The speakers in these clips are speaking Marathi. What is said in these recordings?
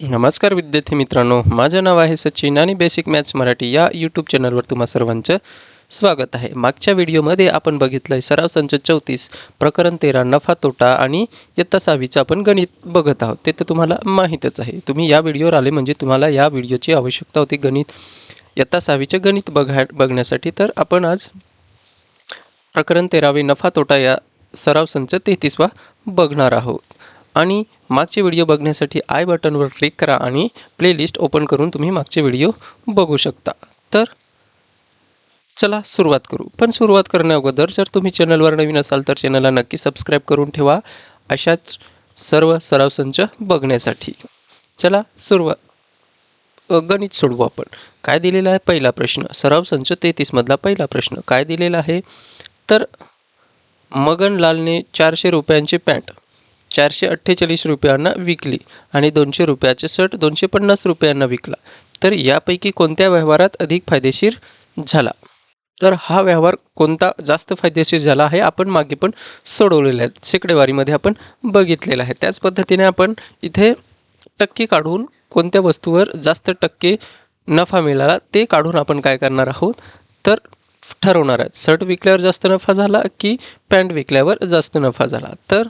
नमस्कार विद्यार्थी मित्रांनो, माझं नाव आहे सचिन आणि बेसिक मॅथ्स मराठी या यूट्यूब चॅनलवर तुम्हा सर्वांचं स्वागत आहे. मागच्या व्हिडिओमध्ये आपण बघितलं आहे सराव संच 34 प्रकरण 13 नफा तोटा आणि इयत्ता 6वीचं आपण गणित बघत आहोत. ते तर तुम्हाला माहीतच आहे. तुम्ही या व्हिडिओवर आले म्हणजे तुम्हाला या व्हिडिओची आवश्यकता होती गणित इयत्ता 6वीचे गणित बघण्यासाठी. तर आपण आज प्रकरण 13वे नफा तोटा या सराव संच 33वा बघणार आहोत. आणि मागचे व्हिडिओ बघण्यासाठी आय बटनवर क्लिक करा आणि प्लेलिस्ट ओपन करून तुम्ही मागचे व्हिडिओ बघू शकता. तर चला सुरुवात करू. पण सुरुवात करण्याअगोदर जर तुम्ही चॅनलवर नवीन असाल तर चॅनलला नक्की सबस्क्राईब करून ठेवा अशाच सर्व सराव संच बघण्यासाठी. चला गणित सोडवू आपण. काय दिलेला आहे? पहिला प्रश्न, सराव संच 33 मधला पहिला प्रश्न काय दिलेला आहे? तर मगनलालने 400 रुपयांची पॅन्ट 448 रुपयांना विकली आणि 200 रुपयाचे शर्ट 250 रुपयांना विकला. तर यापैकी कोणत्या व्यवहारात अधिक फायदेशीर झाला? तर हा व्यवहार कोणता जास्त फायदेशीर झाला आहे आपण मागे पण सोडवलेला आहे, शेकडेवारीमध्ये आपण बघितलेला आहे. त्याच पद्धतीने आपण इथे टक्के काढून कोणत्या वस्तूवर जास्त टक्के नफा मिळाला ते काढून आपण काय करणार आहोत तर ठरवणार आहे. शर्ट विकल्यावर जास्त नफा झाला की पॅन्ट विकल्यावर जास्त नफा झाला. तर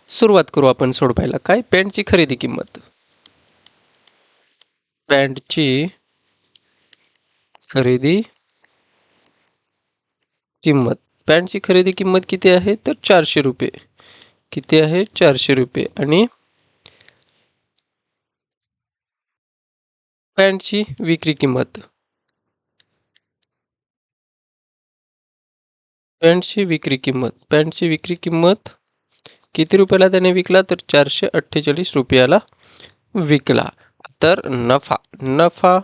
सुरुवात करू आपण सोडवायला. काय? पॅन्टची खरेदी किंमत. पॅन्टची खरेदी किंमत. पॅन्टची खरेदी किंमत किती आहे? तर 400 रुपये. किती आहे? 400 रुपये. आणि पॅन्टची विक्री किंमत. पॅन्टची विक्री किंमत. पॅन्टची विक्री किंमत किती रुपयाला त्याने विकला? तर 448 रुपयाला विकला. तर नफा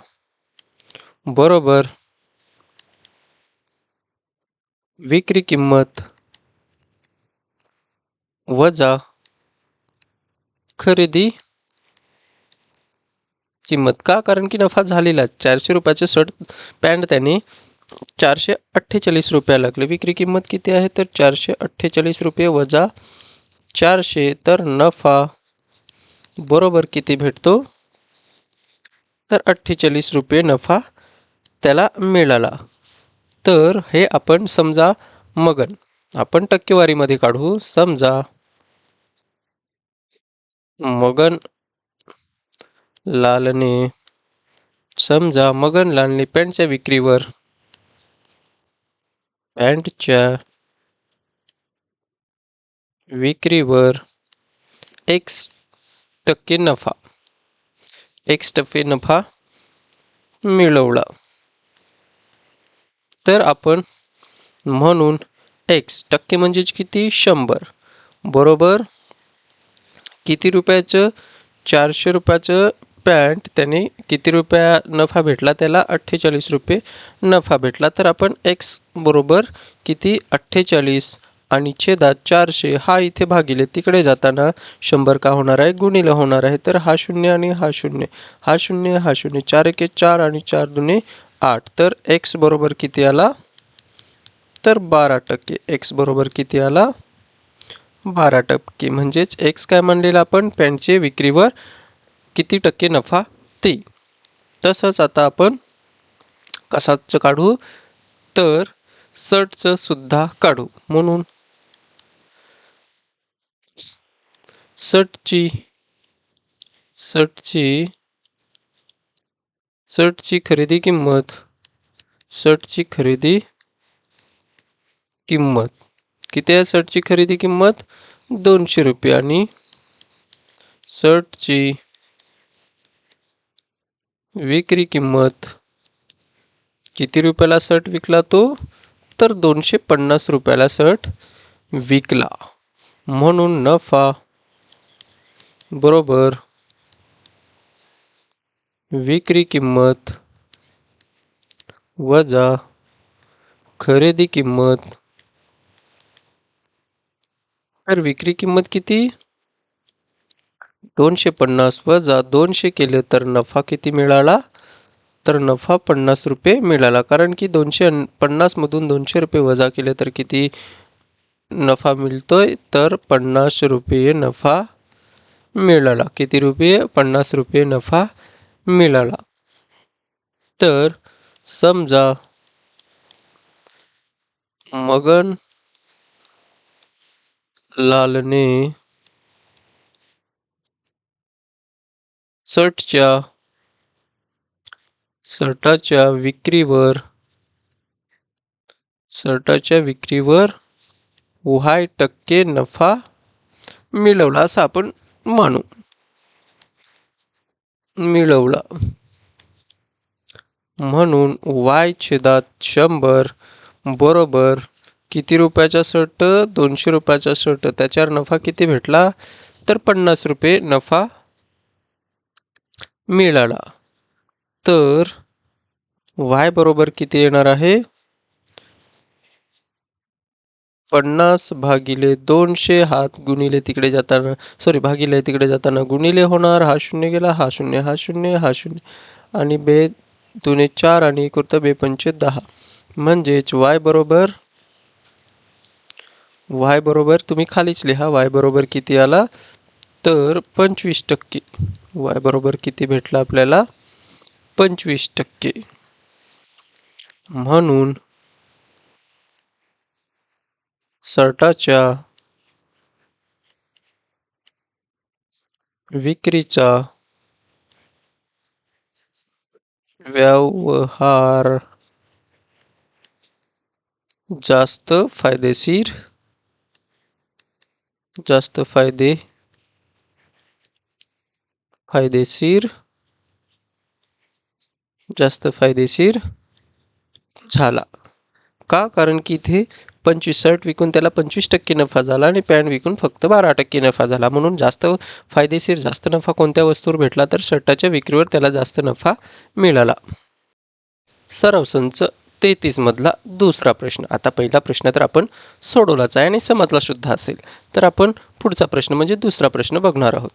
बरोबर विक्री किंमत वजा खरेदी किंमत. का? कारण की नफा झालेला 400 रुपयाचे शर्ट पॅन्ट त्याने 448 रुपये लागले. विक्री किंमत किती आहे? तर 448 रुपये वजा 400. तर नफा बरोबर किती भेटतो? तर 48 रुपये नफा त्याला मिळाला. तर हे आपण समजा मगन आपण टक्केवारीमध्ये काढू. समजा मगन लालने पॅन्टच्या विक्रीवर x% नफा मिळवला. तर आपण म्हणून x% म्हणजेच किती? 100 बरोबर किती रुपयाचं? 400 रुपयाचं पॅन्ट त्याने किती रुपया नफा भेटला? त्याला 48 रुपये नफा भेटला. तर आपण x बरोबर किती? 48 आणि छेदात 400 हा इथे भागिले तिकडे जाताना 100 का होणार आहे? गुणिले होणार आहे. तर हा 0 आणि हा 0, हा 0, हा 0, 4 एके 4 आणि 4 दुने 8. तर x बरोबर किती आला? तर 12%. x बरोबर किती आला? 12%. म्हणजेच x काय म्हणलेला आपण? पॅन्टचे विक्रीवर किती टक्के नफा ते. तसंच आता आपण कशाचं काढू? तर शर्टचं सुद्धा काढू. म्हणून शर्टची खरेदी किंमत. शर्टची खरेदी किंमत किती आहे? शर्टची खरेदी किंमत 200 रुपये आणि शर्टची विक्री किंमत किती रुपयाला शर्ट विकला तो? तर 250 रुपयाला शर्ट विकला. म्हणून नफा बरोबर विक्री किंमत वजा खरेदी किंमत. तर विक्री किंमत किती? 250 वजा 200 केले तर नफा किती मिळाला? तर नफा 50 रुपये मिळाला. कारण की 250 मधून 200 रुपये वजा केले तर किती नफा मिळतोय? तर 50 रुपये नफा मिळाला. किती रुपये? 50 रुपये नफा मिळाला. तर समजा मगन लालने शर्टाच्या विक्रीवर Y% नफा मिळवला असं आपण मानू. मिळवला म्हणून Y/100 बरोबर किती रुपयाचा शर्ट? 200 रुपयाचा शर्ट. त्याच्यावर नफा किती भेटला? तर 50 रुपये नफा मिळाला. तर Y बरोबर किती येणार आहे? 50/200 हात गुणिले तिकडे जाताना भागिले तिकडे जाताना गुणिले होणार. हा शून्य गेला, हा शून्य, हा शून्य, हा शून्य आणि बे 2 4 आणि 1 होतं 2 5 10. म्हणजेच Y बरोबर तुम्ही खालीच लिहा. Y बरोबर किती आला? तर 25%. Y बरोबर किती भेटला आपल्याला? 25%. म्हणून शर्टाच्या विक्रीचा व्यवहार जास्त फायदेशीर झाला. का? कारण की इथे 25 शर्ट विकून त्याला 25% नफा झाला आणि पॅन्ट विकून फक्त 12% नफा झाला. म्हणून जास्त नफा कोणत्या वस्तूवर भेटला? तर शर्टाच्या विक्रीवर त्याला जास्त नफा मिळाला. सराव संच 33 मधला दुसरा प्रश्न. आता पहिला प्रश्न तर आपण सोडवलाच आहे आणि समजला सुद्धा असेल. तर आपण पुढचा प्रश्न म्हणजे दुसरा प्रश्न बघणार आहोत.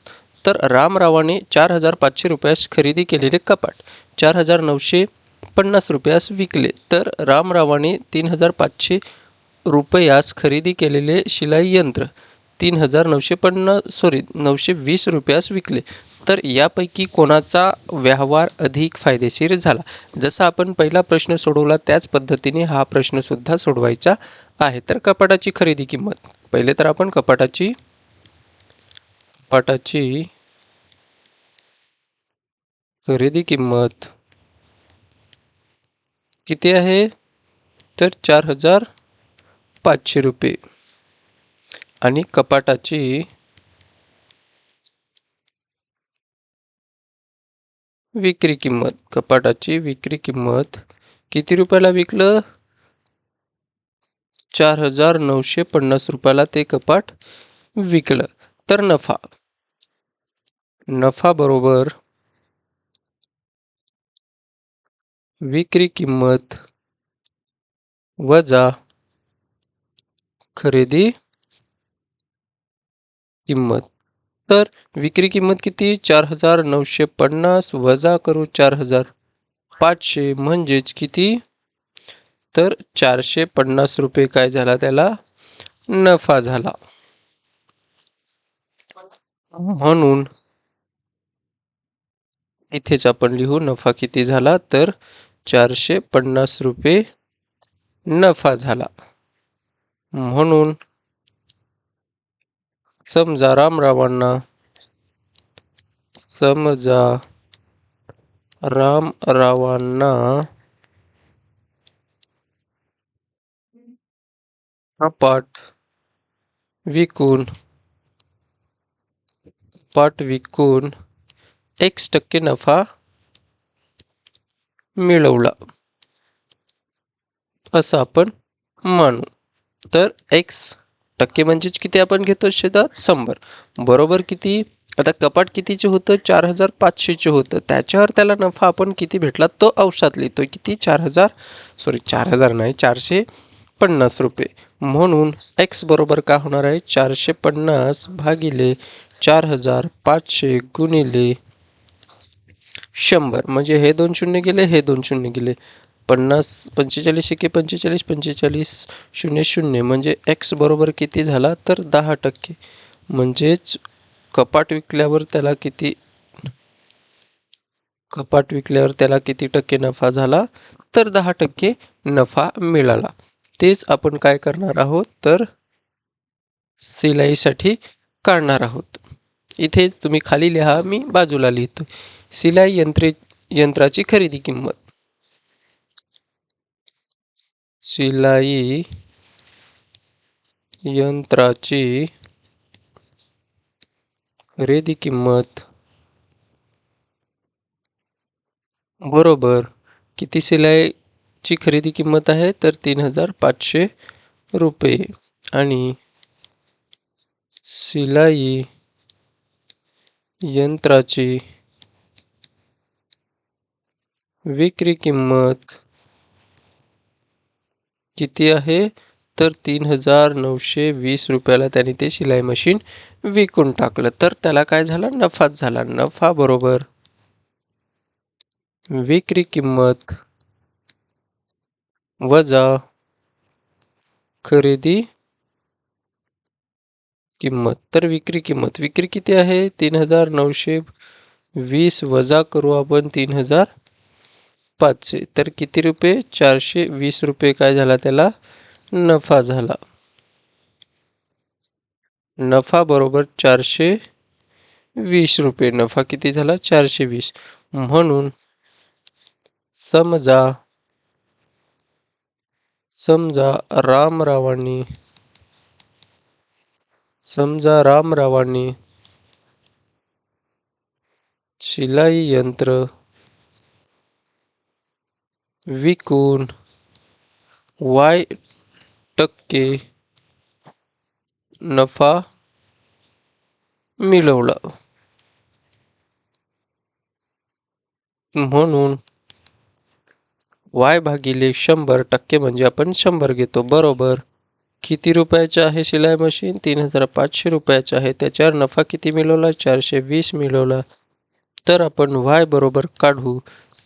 तर रामरावाने 4,500 रुपयास खरेदी केलेले कपाट 4,950 रुपयास विकले. तर रामरावाने 3,500 रुपयास खरेदी केलेले शिलाई यंत्र 920 रुपयास विकले. तर यापैकी कोणाचा व्यवहार अधिक फायदेशीर झाला? जसा आपण पहिला प्रश्न सोडवला त्याच पद्धतीने हा प्रश्न सुद्धा सोडवायचा आहे. तर कपाटाची खरेदी किंमत. पहिले तर आपण कपाटाची खरेदी किंमत किती आहे? तर 4,500 रुपये. आणि कपाटाची विक्री किंमत किती रुपयाला विकलं? 4,950 रुपयाला ते कपाट विकलं. तर नफा बरोबर विक्री किंमत वजा खरेदी किंमत. तर विक्री किंमत किती? 4,950 वजा करू 4,500 म्हणजेच किती? तर 450 रुपये काय झाला? त्याला नफा झाला. म्हणून इथेच आपण लिहू नफा किती झाला? तर 450 रुपये नफा झाला. म्हणून समजा रामरावांना कपाट विकून X% नफा मिळवला असं आपण मानू. तर X% म्हणजेच किती आपण घेतो शेतात? 100. बरोबर किती? आता कपाट कितीचे होतं? 4,500चे होतं. त्याच्यावर त्याला नफा आपण किती भेटला तो अंशात लिहितोय. किती? 4,000 नाही 450 रुपये. म्हणून X बरोबर काय होणार आहे? 450 भागिले 4,500 गुणिले 100. म्हणजे हे 2 शून्य गेले, हे 2 शून्य गेले. 50 45 एके 45 45 0 0 म्हणजे X बरोबर किती झाला? तर 10%. म्हणजेच कपाट विकल्यावर त्याला किती कपाट विकल्यावर त्याला किती टक्के नफा झाला? तर 10% नफा मिळाला. तेच आपण काय करणार आहोत तर सिलाईसाठी काढणार आहोत. इथे तुम्ही खाली लिहा, मी बाजूला लिहितो. सिलाई यंत्राची खरेदी किंमत. सिलाई यंत्राची खरेदी किंमत बरोबर. किती सिलाईची खरेदी किंमत आहे तर 3,500 रुपये. आणि सिलाई यंत्राची विक्री किंमत किती आहे तर 3,920 रुपयाला त्याने ते शिलाई मशीन विकून टाकलं. तर त्याला काय झालं? नफाच झाला. नफा बरोबर विक्री किंमत वजा खरेदी किंमत. तर विक्री किती आहे? 3,920 वजा करू आपण 3,500. तर किती रुपये? 420 रुपये काय झाला त्याला? नफा झाला. नफा बरोबर 420 रुपये. नफा किती झाला? 420. म्हणून समजा रामरावांनी शिलाई यंत्र विकून Y टक्के नफा मिळवला. म्हणून Y भागिले 100% म्हणजे आपण 100 घेतो. बरोबर. किती रुपयाचे आहे शिलाई मशीन? 3,500 रुपयाचे आहे. त्याच्यावर नफा किती मिळवला? 420 मिळवला. तर आपण Y बरोबर काढू.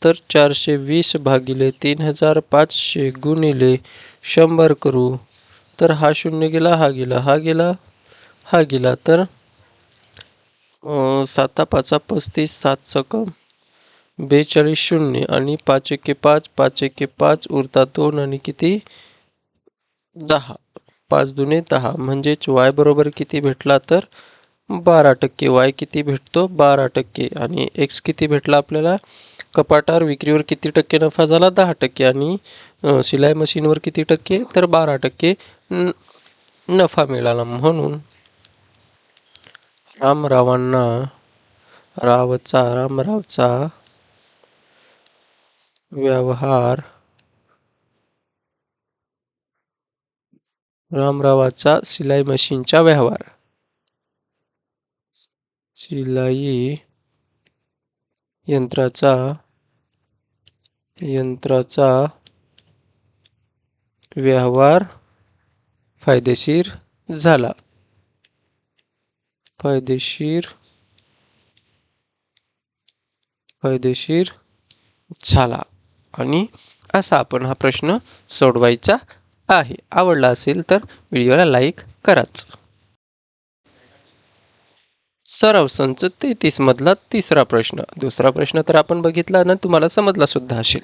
तर 420 भागिले 3,500 गुणिले 100 करू. तर हा शून्य गेला, हा गेला, हा गेला, हा गेला. तर 7 5 35, 7 सकम 42 शून्य आणि 5 एके 5, 5 एके 5 उरतात 2 आणि किती 10. 5 दुने 10 म्हणजेच Y बरोबर किती भेटला तर 12%. Y किती भेटतो? 12%. आणि X किती भेटला आपल्याला? कपाटावर विक्रीवर किती टक्के नफा झाला? 10%. आणि शिलाई मशीनवर किती टक्के? तर 12% नफा मिळाला. म्हणून रामरावचा व्यवहार रामरावाचा शिलाई मशीनचा व्यवहार शिलाई यंत्राचा व्यवहार फायदेशीर झाला. फायदेशीर झाला. आणि असा आपण हा प्रश्न सोडवायचा आहे. आवडला असेल तर व्हिडिओला लाईक कराच. सराव संच 33 मधला तिसरा प्रश्न. दुसरा प्रश्न तर आपण बघितला ना, तुम्हाला समजला सुद्धा असेल.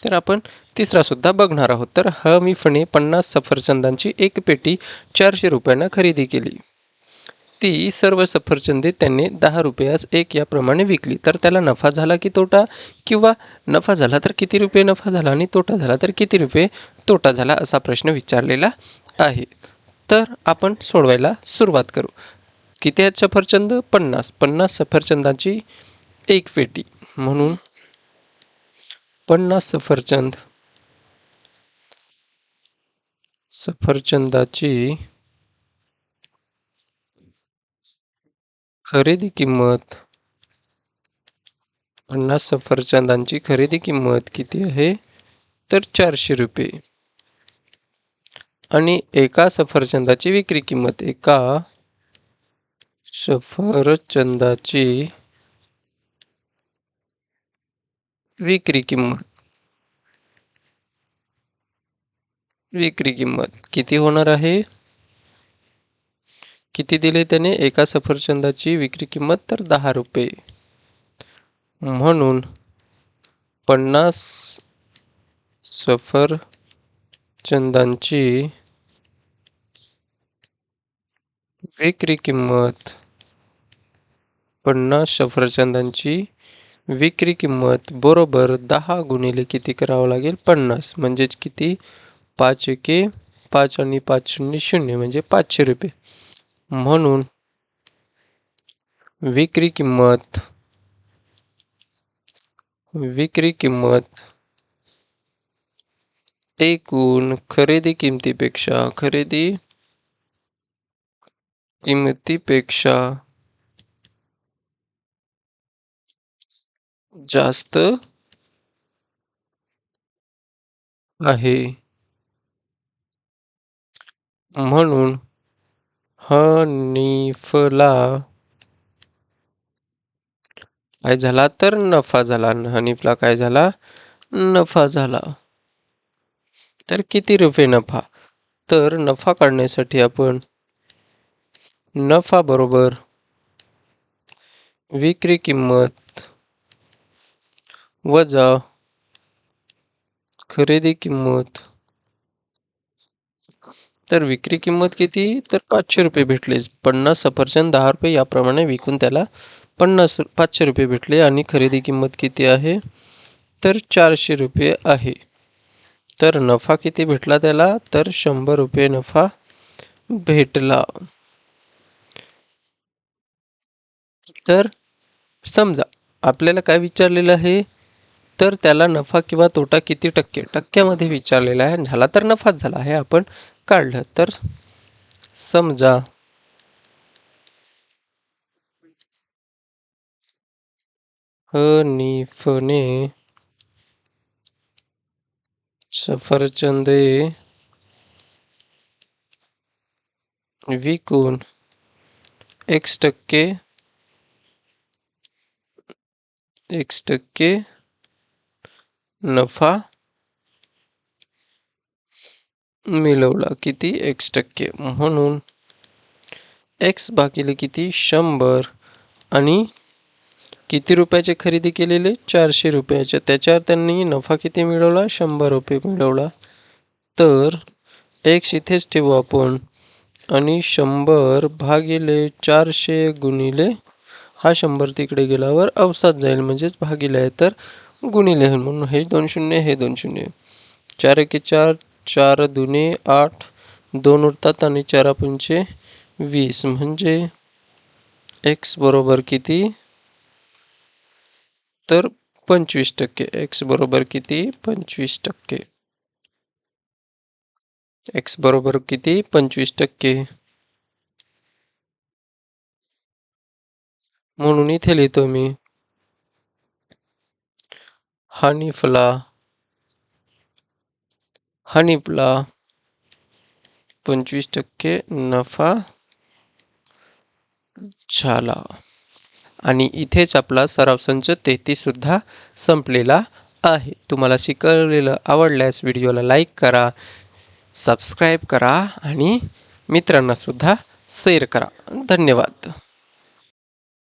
तर आपण तिसरा सुद्धा बघणार आहोत. तर हमीफने 50 सफरचंदांची एक पेटी 400 रुपयांना खरेदी केली. ती सर्व सफरचंदे त्यांनी 10 रुपयास एक याप्रमाणे विकली. तर त्याला नफा झाला की तोटा? किंवा नफा झाला तर किती रुपये नफा झाला आणि तोटा झाला तर किती रुपये तोटा झाला, असा प्रश्न विचारलेला आहे. तर आपण सोडवायला सुरुवात करू. किती आहेत सफरचंद? 50. 50 सफरचंदाची एक पेटी. म्हणून 50 सफरचंदाची खरेदी किंमत 50 सफरचंदांची खरेदी किंमत किती आहे तर 400 रुपये. आणि एका सफरचंदाची विक्री किंमत. एका सफरचंदाची विक्री किंमत किती होणार आहे? किती दिले त्याने? एका सफरचंदाची विक्री किंमत तर 10 रुपये. म्हणून 50 सफरचंदांची विक्री किंमत 50 सफरचंदांची विक्री किंमत बरोबर 10 गुणिले किती करावं लागेल? 50. म्हणजेच किती? 5 एके 5 आणि 5 शून्य 0 म्हणजे 500 रुपये. म्हणून विक्री किंमत एकूण खरेदी किमतीपेक्षा जास्त आहे. म्हणून हनीफला काय झाला? तर नफा झाला. हनीफला काय झाला? नफा झाला. तर किती रुपये नफा? तर नफा काढण्यासाठी आपण नफा बरोबर विक्री किंमत वजा खरेदी किंमत. तर विक्री किंमत किती? तर 500 रुपये भेटले. 50 सफरचंद 10 रुपये याप्रमाणे विकून त्याला 500 रुपये भेटले. आणि खरेदी किंमत किती आहे? तर 400 रुपये आहे. तर नफा किती भेटला त्याला? तर 100 रुपये नफा भेटला. तर समजा आपल्याला काय विचारलेलं आहे? तर त्याला नफा किंवा तोटा किती टक्के? टक्क्यामध्ये विचारलेला आहे. झाला तर नफाच झाला आहे, आपण काढलं. तर समजा हनीफने सफरचंदे विकून x टक्के नफा मिळवला. किती? x टक्के. म्हणून x भागिले किती? 100. आणि किती रुपयाचे खरेदी केलेले? 400 रुपयाचे. त्याच्यावर त्यांनी नफा किती मिळवला? 100 रुपये मिळवला. तर x इथेच ठेवू आपण. आणि 100 भागिले 400 गुणिले हा 100 तिकडे गेल्यावर अवसात जाईल, म्हणजेच भागिले आहे तर गुणिले होईल. म्हणून हे 2 शून्य, हे 2 शून्य. 4 एके 4, 4 दुने 8, 2 उरतात आणि 4 पंचे 20. म्हणजे x बरोबर किती? तर 25%. x बरोबर किती? 25%. x बरोबर किती? 25%. म्हणून इथे लिहितो मी हनीफला 25% नफा झाला. आणि इथेच आपला सराव संच 33 सुद्धा संपलेला आहे. तुम्हाला शिकवलेलं आवडल्यास व्हिडिओला लाईक करा, सबस्क्राईब करा आणि मित्रांना सुद्धा शेअर करा. धन्यवाद.